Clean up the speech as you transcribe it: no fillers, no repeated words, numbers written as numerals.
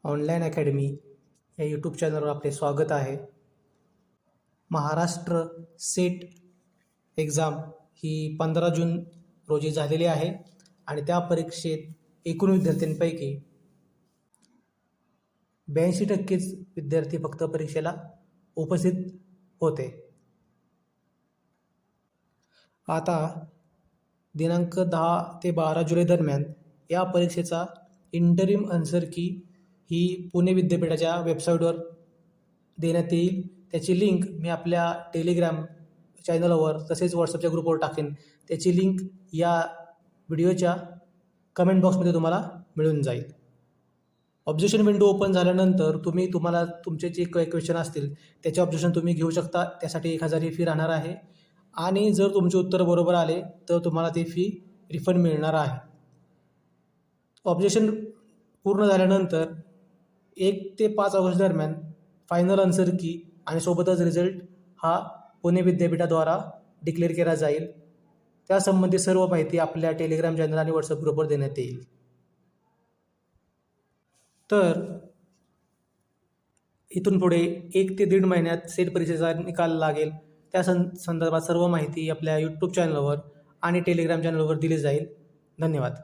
Online academy या YouTube चॅनलवर आपले स्वागत आहे. महाराष्ट्र सेट एक्झाम ही 15 जून रोजी झालेली आहे आणि त्या परीक्षेत एकूण विद्यार्थ्यांपैकी 82% विद्यार्थी फक्त परीक्षेला उपस्थित होते. आता दिनांक 10 ते 12 जुलै दरम्यान या परीक्षेचा इंटरिम आन्सर की ही पुणे विद्यापीठाच्या वेबसाईटवर देण्यात येईल. त्याची लिंक मी आपल्या टेलिग्राम चॅनलवर तसेच व्हॉट्सअपच्या ग्रुपवर टाकेन. त्याची लिंक या व्हिडिओच्या कमेंट बॉक्समध्ये तुम्हाला मिळून जाईल. ऑब्जेक्शन विंडो ओपन झाल्यानंतर तुम्हाला तुमचे जे काही क्वेश्चन असतील त्याचे ऑब्जेक्शन तुम्ही घेऊ शकता. त्यासाठी 1000 ही फी राहणार आहे आणि जर तुमचे उत्तर बरोबर आले तर तुम्हाला ती फी रिफंड मिळणार आहे. ऑब्जेक्शन पूर्ण झाल्यानंतर 1 ते 5 ऑगस्ट दरम्यान फायनल आन्सर की आणि सोबतच रिझल्ट हा पुणे विद्यापीठाद्वारा डिक्लेअर केला जाईल. त्यासंबंधी सर्व माहिती आपल्या टेलिग्राम चॅनल आणि व्हॉट्सअप ग्रुपवर देण्यात येईल. तर इथून पुढे 1 ते 1.5 महिन्यात सेट परीक्षेचा निकाल लागेल. त्या संदर्भात सर्व माहिती आपल्या यूट्यूब चॅनलवर आणि टेलिग्राम चॅनलवर दिली जाईल. धन्यवाद.